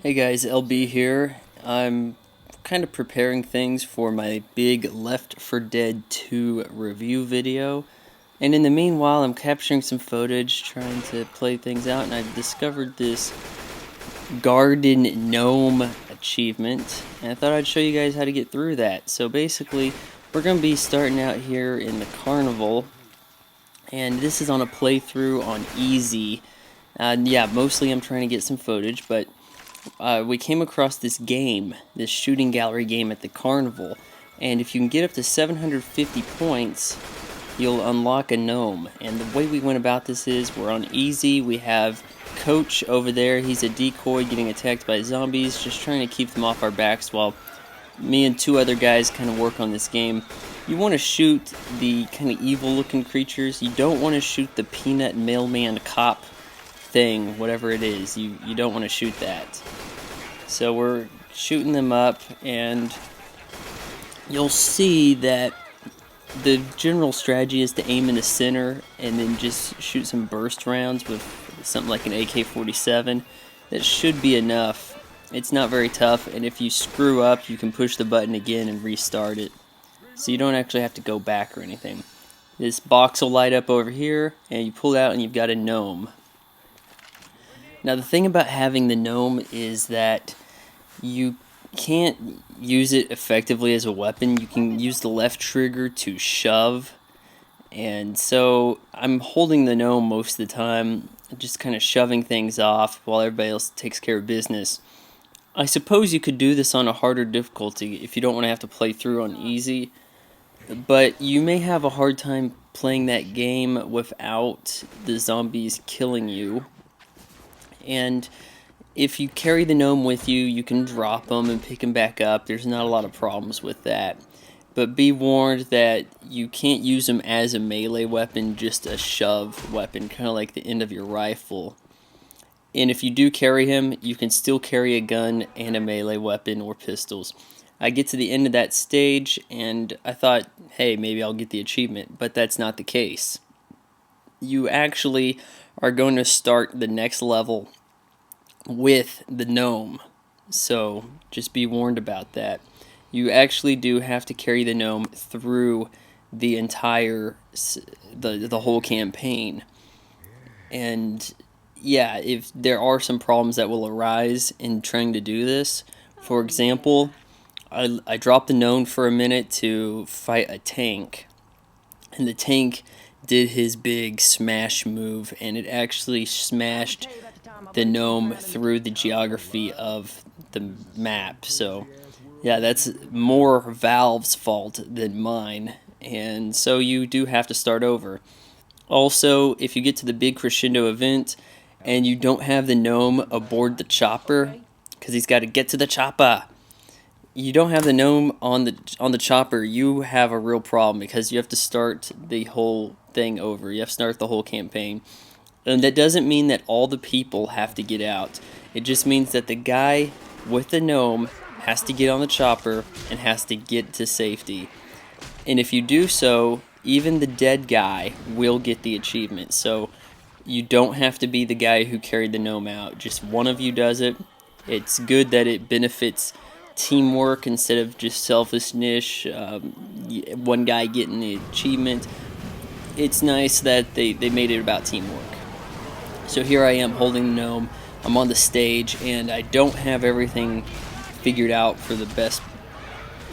Hey guys, LB here. I'm kind of preparing things for my big Left 4 Dead 2 review video. And in the meanwhile, I'm capturing some footage, trying to play things out, and I've discovered this Guardin Gnome achievement. And I thought I'd show you guys how to get through that. So basically, we're going to be starting out here in the carnival. And this is on a playthrough on easy. Yeah, mostly I'm trying to get some footage, but we came across this game, this shooting gallery game at the carnival, and if you can get up to 750 points, you'll unlock a gnome. And the way we went about this is, we're on easy, we have Coach over there, he's a decoy getting attacked by zombies, just trying to keep them off our backs while me and two other guys kind of work on this game. You want to shoot the kind of evil looking creatures, you don't want to shoot the peanut mailman cop thing, whatever it is. You don't want to shoot that. So we're shooting them up, and you'll see that the general strategy is to aim in the center and then just shoot some burst rounds with something like an AK-47. That should be enough. It's not very tough, and if you screw up, you can push the button again and restart it. So you don't actually have to go back or anything. This box will light up over here, and you pull it out and you've got a gnome. Now the thing about having the gnome is that you can't use it effectively as a weapon. You can use the left trigger to shove, and so I'm holding the gnome most of the time, just kind of shoving things off while everybody else takes care of business. I suppose you could do this on a harder difficulty if you don't want to have to play through on easy, but you may have a hard time playing that game without the zombies killing you. And if you carry the gnome with you, you can drop them and pick them back up. There's not a lot of problems with that. But be warned that you can't use them as a melee weapon, just a shove weapon, kind of like the end of your rifle. And if you do carry him, you can still carry a gun and a melee weapon or pistols. I get to the end of that stage, and I thought, hey, maybe I'll get the achievement, but that's not the case. You actually are going to start the next level with the gnome, so just be warned about that. You actually do have to carry the gnome through the entire the whole campaign. And yeah, if there are some problems that will arise in trying to do this, for example, I dropped the gnome for a minute to fight a tank, and the tank did his big smash move, and it actually smashed the gnome through the geography of the map. So yeah, that's more Valve's fault than mine, and so you do have to start over. Also, if you get to the big crescendo event and you don't have the gnome aboard the chopper, because he's got to get to the chopper, you don't have the gnome on the chopper, you have a real problem, because you have to start the whole thing over. You have to start the whole campaign. And that doesn't mean that all the people have to get out. It just means that the guy with the gnome has to get on the chopper and has to get to safety. And if you do so, even the dead guy will get the achievement. So you don't have to be the guy who carried the gnome out. Just one of you does it. It's good that it benefits teamwork instead of just selfishness, one guy getting the achievement. It's nice that they made it about teamwork. So here I am holding the gnome, I'm on the stage, and I don't have everything figured out for the best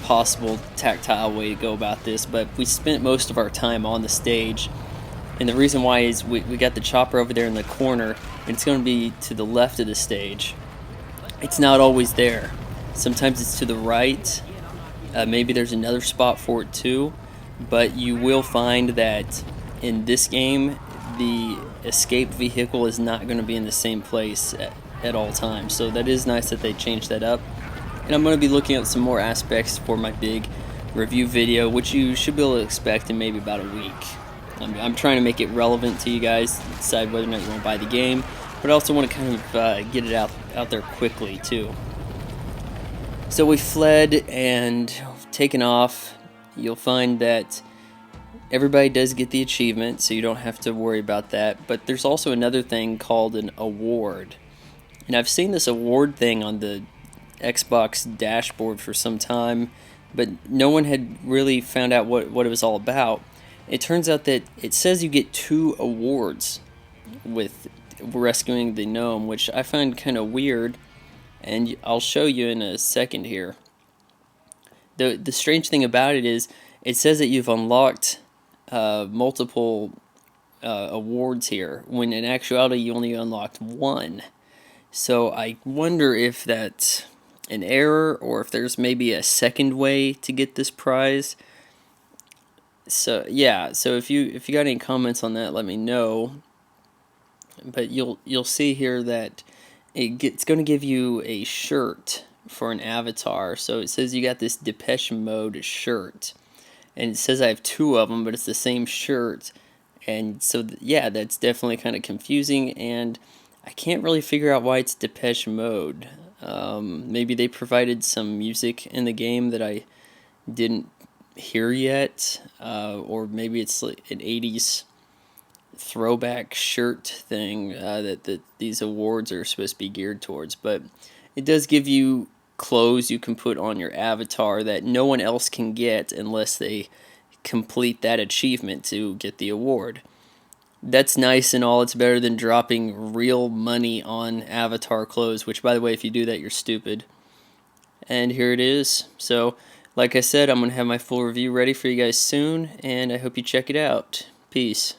possible tactile way to go about this, but we spent most of our time on the stage, and the reason why is we got the chopper over there in the corner, and it's going to be to the left of the stage. It's not always there. Sometimes it's to the right, maybe there's another spot for it too, but you will find that in this game, the escape vehicle is not going to be in the same place at all times. So that is nice that they changed that up. And I'm going to be looking at some more aspects for my big review video, which you should be able to expect in maybe about a week. I'm trying to make it relevant to you guys, decide whether or not you want to buy the game, but I also want to kind of get it out there quickly too. So we fled and taken off. You'll find that everybody does get the achievement, so you don't have to worry about that. But there's also another thing called an award. And I've seen this award thing on the Xbox dashboard for some time, but no one had really found out what it was all about. It turns out that it says you get 2 awards with rescuing the gnome, which I find kind of weird, and I'll show you in a second here. The strange thing about it is it says that you've unlocked multiple awards here, when in actuality you only unlocked 1. So I wonder if that's an error or if there's maybe a second way to get this prize. So yeah, so if you got any comments on that, let me know. But you'll see here that it's going to give you a shirt for an avatar. So it says you got this Depeche Mode shirt, and it says I have 2 of them, but it's the same shirt. And so yeah, that's definitely kind of confusing, and I can't really figure out why it's Depeche Mode. Maybe they provided some music in the game that I didn't hear yet, or maybe it's like an 80s throwback shirt thing that these awards are supposed to be geared towards. But it does give you clothes you can put on your avatar that no one else can get unless they complete that achievement to get the award. That's nice and all. It's better than dropping real money on avatar clothes, which, by the way, if you do that, you're stupid. And here it is. So, like I said, I'm going to have my full review ready for you guys soon, and I hope you check it out. Peace.